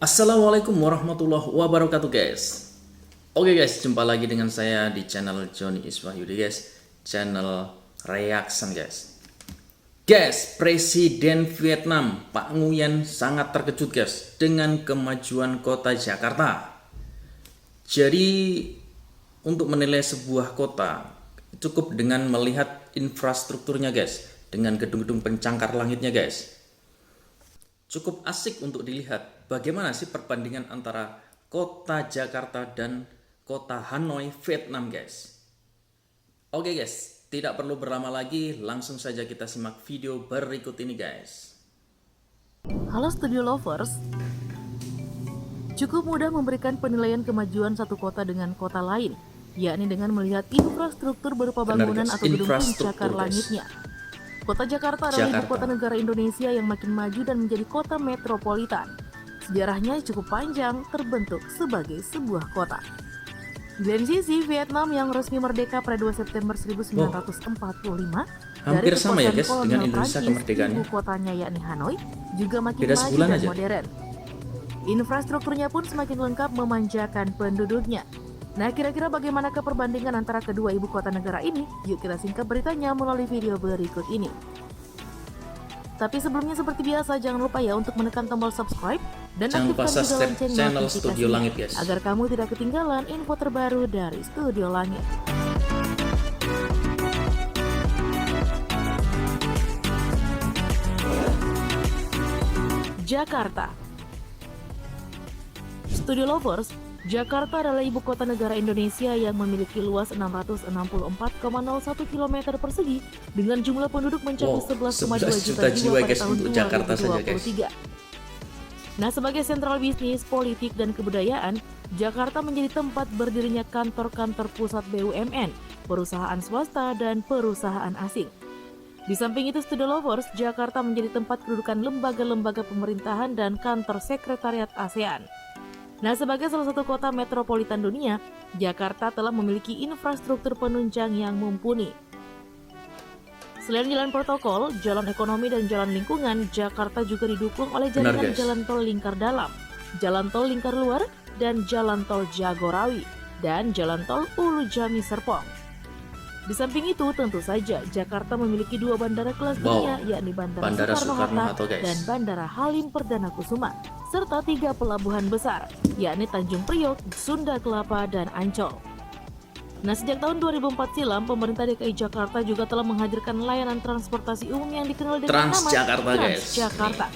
Assalamualaikum warahmatullahi wabarakatuh guys. Oke guys, jumpa lagi dengan saya di channel Johnny Iswahyudi guys, channel reaction guys. Guys, Presiden Vietnam Pak Nguyen sangat terkejut guys dengan kemajuan kota Jakarta. Jadi untuk menilai sebuah kota cukup dengan melihat infrastrukturnya guys, dengan gedung-gedung pencakar langitnya guys. Cukup asik untuk dilihat bagaimana sih perbandingan antara kota Jakarta dan kota Hanoi, Vietnam guys. Oke guys, tidak perlu berlama lagi, langsung saja kita simak video berikut ini guys. Halo Studio Lovers, cukup mudah memberikan penilaian kemajuan satu kota dengan kota lain, yakni dengan melihat infrastruktur berupa bangunan atau gedung pencakar langitnya. Kota Jakarta adalah ibu kota negara Indonesia yang makin maju dan menjadi kota metropolitan. Sejarahnya cukup panjang, terbentuk sebagai sebuah kota. Di lain sisi, Vietnam yang resmi merdeka pada 2 September 1945 hampir dari sama ya guys kekuasaan dengan kolonial Indonesia Prancis, kemerdekaannya. ibu kotanya yakni Hanoi, juga makin Beda maju sebulan dan aja. modern. Infrastrukturnya pun semakin lengkap memanjakan penduduknya. Nah, kira-kira bagaimanakah perbandingan antara kedua ibu kota negara ini? Yuk kita singkat beritanya melalui video berikut ini. Tapi sebelumnya seperti biasa, jangan lupa ya untuk menekan tombol subscribe dan Jangan lupa aktifkan juga subscribe lonceng channel Studio notifikasinya Langit guys. agar kamu tidak ketinggalan info terbaru dari Studio Langit. Jakarta. Studio Lovers, Jakarta adalah ibu kota negara Indonesia yang memiliki luas 664,01 km persegi dengan jumlah penduduk mencapai 11,2 juta jiwa pada guys tahun untuk Jakarta saja guys. 2023. Nah, sebagai sentral bisnis, politik, dan kebudayaan, Jakarta menjadi tempat berdirinya kantor-kantor pusat BUMN, perusahaan swasta, dan perusahaan asing. Di samping itu, Studio Lovers, Jakarta menjadi tempat kedudukan lembaga-lembaga pemerintahan dan kantor sekretariat ASEAN. Nah, sebagai salah satu kota metropolitan dunia, Jakarta telah memiliki infrastruktur penunjang yang mumpuni. Selain jalan protokol, jalan ekonomi, dan jalan lingkungan, Jakarta juga didukung oleh jaringan jalan tol lingkar dalam, jalan tol lingkar luar, dan jalan tol Jagorawi, dan jalan tol Ulu Jami Serpong. Di samping itu, tentu saja Jakarta memiliki dua bandara kelas dunia, yakni Bandara Soekarno-Hatta dan Bandara Halim Perdana Kusuma, serta 3 pelabuhan besar, yakni Tanjung Priok, Sunda Kelapa, dan Ancol. Nah, sejak tahun 2004 silam, pemerintah DKI Jakarta juga telah menghadirkan layanan transportasi umum yang dikenal dengan nama Transjakarta.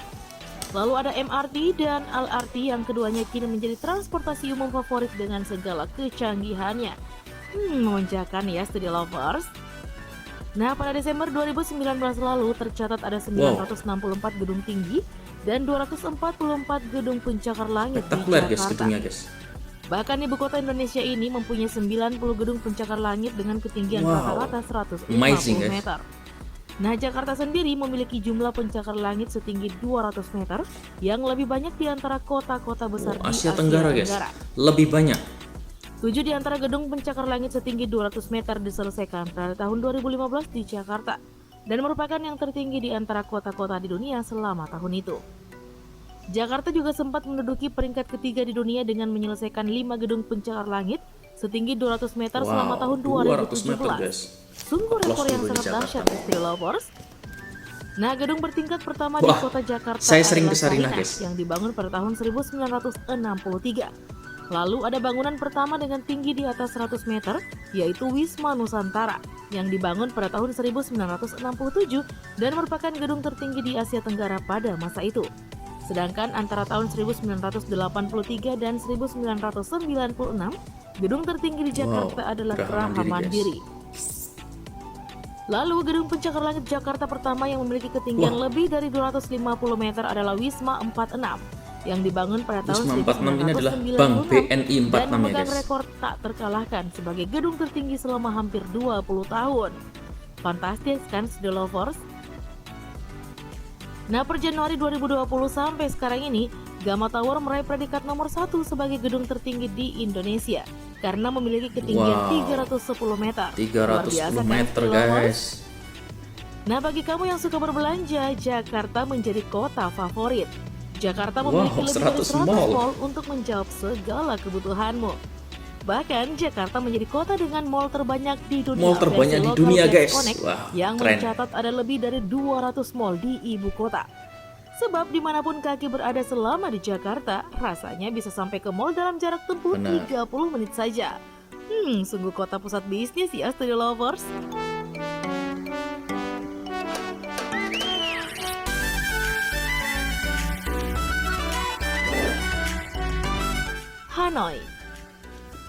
Lalu ada MRT dan LRT yang keduanya kini menjadi transportasi umum favorit dengan segala kecanggihannya. Memanjakan ya Studio Lovers. Nah, pada Desember 2019 lalu tercatat ada 964 gedung tinggi dan 244 gedung pencakar langit di Jakarta. Bahkan ibu kota Indonesia ini mempunyai 90 gedung pencakar langit dengan ketinggian rata-rata 150 meter. Nah, Jakarta sendiri memiliki jumlah pencakar langit setinggi 200 meter yang lebih banyak di antara kota-kota besar di Asia Tenggara. Lebih banyak. 7 di antara gedung pencakar langit setinggi 200 meter diselesaikan pada tahun 2015 di Jakarta dan merupakan yang tertinggi di antara kota-kota di dunia selama tahun itu. Jakarta juga sempat menduduki peringkat ketiga di dunia dengan menyelesaikan 5 gedung pencakar langit setinggi 200 meter selama tahun 2017. Sungguh rekor yang sangat dahsyat, Studio Lovers. Nah, gedung bertingkat pertama di kota Jakarta adalah Sarinah yang dibangun pada tahun 1963. Lalu ada bangunan pertama dengan tinggi di atas 100 meter, yaitu Wisma Nusantara, yang dibangun pada tahun 1967 dan merupakan gedung tertinggi di Asia Tenggara pada masa itu. Sedangkan antara tahun 1983 dan 1996, gedung tertinggi di Jakarta adalah Geraha Mandiri. Lalu gedung pencakar langit Jakarta pertama yang memiliki ketinggian lebih dari 250 meter adalah Wisma 46. Yang dibangun pada tahun 1996 dan memegang rekor tak terkalahkan sebagai gedung tertinggi selama hampir 20 tahun. Fantastis kan, Studio Lovers? Nah, per Januari 2020 sampai sekarang ini, Gamma Tower meraih predikat nomor 1 sebagai gedung tertinggi di Indonesia karena memiliki ketinggian 310 meter. 310 meter guys. Nah, bagi kamu yang suka berbelanja, Jakarta menjadi kota favorit. Jakarta Wow, memiliki lebih dari 100 100 mall. mall untuk menjawab segala kebutuhanmu. Bahkan Jakarta menjadi kota dengan mall terbanyak di dunia. Mall terbanyak versi di lokal dunia, Guest guys. Connect Wah, yang keren. mencatat ada lebih dari 200 mall di ibu kota. Sebab dimanapun kaki berada selama di Jakarta, rasanya bisa sampai ke mall dalam jarak tempuh Benar. 30 menit saja. Sungguh kota pusat bisnis ya, Studio Lovers. Hanoi.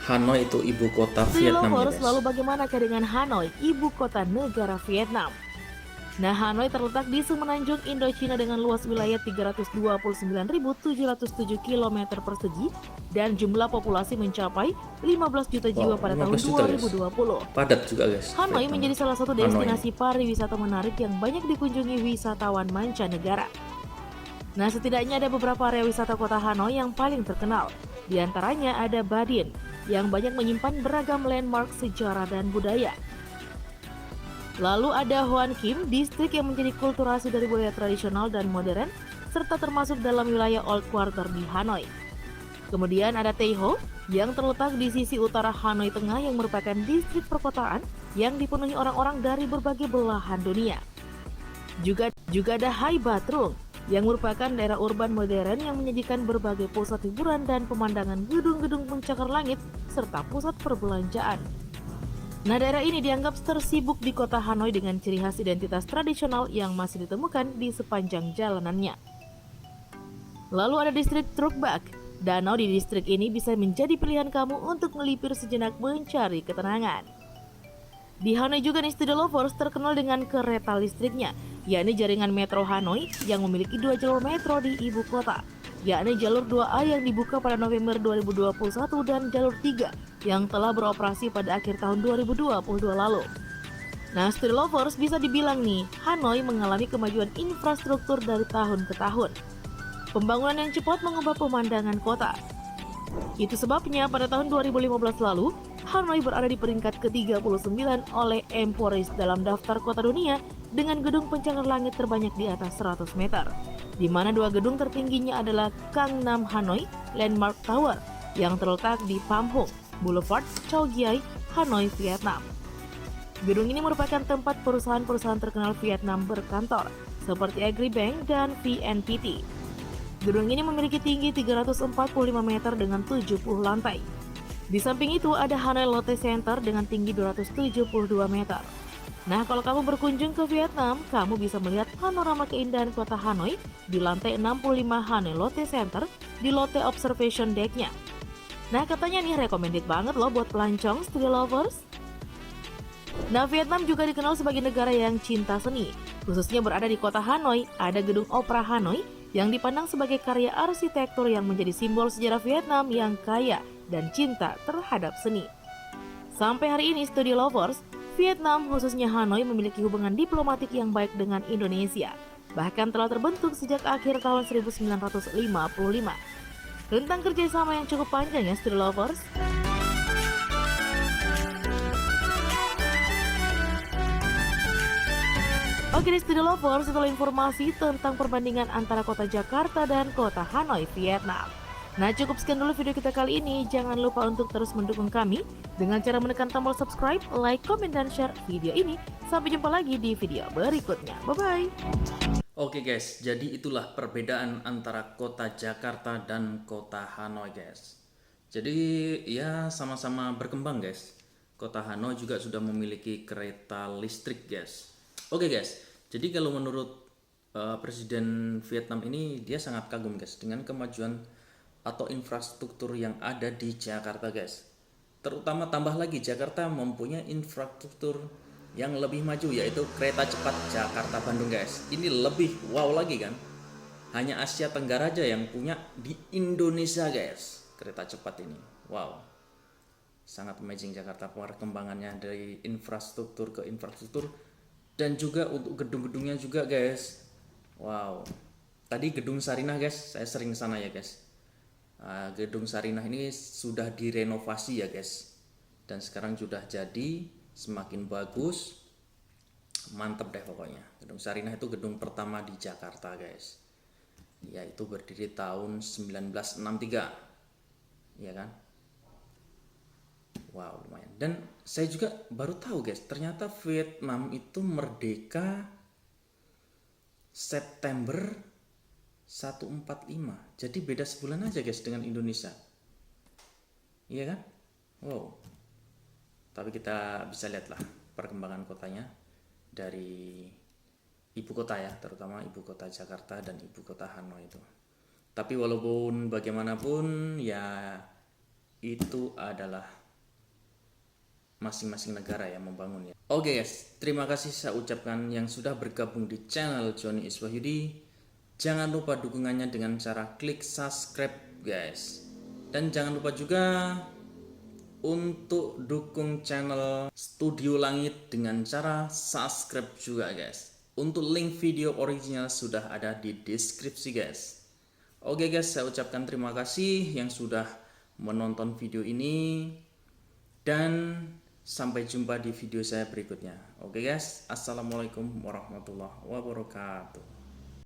Hanoi itu ibu kota Studio Vietnam ya, Lovers, guys. lalu bagaimanakah dengan Hanoi, ibu kota negara Vietnam? Nah, Hanoi terletak di semenanjung Indochina dengan luas wilayah 329.707 km persegi dan jumlah populasi mencapai 15 juta jiwa Wow, pada tahun 15 juta, guys. 2020. Padat juga, guys. Hanoi Vietnam. menjadi salah satu Hanoi. destinasi pariwisata menarik yang banyak dikunjungi wisatawan mancanegara. Nah, setidaknya ada beberapa area wisata kota Hanoi yang paling terkenal. Di antaranya ada Ba Dien, yang banyak menyimpan beragam landmark sejarah dan budaya. Lalu ada Hoan Kim, distrik yang menjadi kulturasi dari budaya tradisional dan modern, serta termasuk dalam wilayah Old Quarter di Hanoi. Kemudian ada Tay Ho, yang terletak di sisi utara Hanoi Tengah yang merupakan distrik perkotaan yang dipenuhi orang-orang dari berbagai belahan dunia. Juga ada Hai Ba Trung, yang merupakan daerah urban modern yang menyajikan berbagai pusat hiburan dan pemandangan gedung-gedung pencakar langit, serta pusat perbelanjaan. Nah, daerah ini dianggap tersibuk di kota Hanoi dengan ciri khas identitas tradisional yang masih ditemukan di sepanjang jalanannya. Lalu ada distrik Truc Bac. Danau di distrik ini bisa menjadi pilihan kamu untuk melipir sejenak mencari ketenangan. Di Hanoi juga nih, Studio Lovers terkenal dengan kereta listriknya, yakni jaringan Metro Hanoi yang memiliki 2 jalur metro di ibu kota, yakni jalur 2A yang dibuka pada November 2021 dan jalur 3 yang telah beroperasi pada akhir tahun 2022 lalu. Nah, Studio Lovers, bisa dibilang nih, Hanoi mengalami kemajuan infrastruktur dari tahun ke tahun. Pembangunan yang cepat mengubah pemandangan kota. Itu sebabnya pada tahun 2015 lalu, Hanoi berada di peringkat ke-39 oleh Emporis dalam daftar kota dunia dengan gedung pencakar langit terbanyak di atas 100 meter, di mana 2 gedung tertingginya adalah Kang Nam Hanoi Landmark Tower yang terletak di Pham Hung Boulevard, Chow Giai, Hanoi, Vietnam. Gedung ini merupakan tempat perusahaan-perusahaan terkenal Vietnam berkantor, seperti Agribank dan VNPT. Gedung ini memiliki tinggi 345 meter dengan 70 lantai. Di samping itu ada Hanoi Lotte Center dengan tinggi 272 meter. Nah, kalau kamu berkunjung ke Vietnam, kamu bisa melihat panorama keindahan kota Hanoi di lantai 65 Hanoi Lotte Center di Lotte Observation Deck-nya. Nah, katanya nih recommended banget loh buat pelancong Studio Lovers. Nah, Vietnam juga dikenal sebagai negara yang cinta seni. Khususnya berada di kota Hanoi, ada gedung Opera Hanoi yang dipandang sebagai karya arsitektur yang menjadi simbol sejarah Vietnam yang kaya dan cinta terhadap seni. Sampai hari ini, Studio Lovers, Vietnam khususnya Hanoi memiliki hubungan diplomatik yang baik dengan Indonesia. Bahkan telah terbentuk sejak akhir tahun 1955. Rentang kerjasama yang cukup panjang ya, Studio Lovers. Oke deh, Studio Lovers, itulah informasi tentang perbandingan antara kota Jakarta dan kota Hanoi, Vietnam. Nah, cukup sekian dulu video kita kali ini. Jangan lupa untuk terus mendukung kami dengan cara menekan tombol subscribe, like, komen, dan share video ini. Sampai jumpa lagi di video berikutnya. Bye-bye. Oke guys, jadi itulah perbedaan antara kota Jakarta dan kota Hanoi guys. Jadi ya sama-sama berkembang guys. Kota Hanoi juga sudah memiliki kereta listrik guys. Oke guys, jadi kalau menurut Presiden Vietnam ini, dia sangat kagum guys dengan kemajuan atau infrastruktur yang ada di Jakarta guys. Terutama tambah lagi Jakarta mempunyai infrastruktur yang lebih maju, yaitu kereta cepat Jakarta-Bandung guys. Ini lebih wow lagi kan. Hanya Asia Tenggara aja yang punya di Indonesia guys kereta cepat ini. Wow, sangat amazing Jakarta perkembangannya dari infrastruktur ke infrastruktur. Dan juga untuk gedung-gedungnya juga guys. Wow, tadi gedung Sarinah guys, saya sering sana ya guys. Gedung Sarinah ini sudah direnovasi ya guys, dan sekarang sudah jadi, semakin bagus, mantep deh pokoknya. Gedung Sarinah itu gedung pertama di Jakarta guys. yaitu berdiri tahun 1963. Ya kan? Wow, lumayan. Dan saya juga baru tahu guys, ternyata Vietnam itu merdeka September 145. Jadi beda sebulan aja guys dengan Indonesia. Iya kan? Wow. Tapi kita bisa lihatlah perkembangan kotanya dari ibu kota ya, terutama ibu kota Jakarta dan ibu kota Hanoi itu. Tapi walaupun bagaimanapun ya itu adalah masing-masing negara yang membangun ya. Oke guys, terima kasih saya ucapkan yang sudah bergabung di channel Johnny Iswahyudi. Jangan lupa dukungannya dengan cara klik subscribe guys. Dan jangan lupa juga untuk dukung channel Studio Langit dengan cara subscribe juga guys. Untuk link video original sudah ada di deskripsi guys. Oke guys, saya ucapkan terima kasih yang sudah menonton video ini. Dan sampai jumpa di video saya berikutnya. Oke guys, assalamualaikum warahmatullahi wabarakatuh.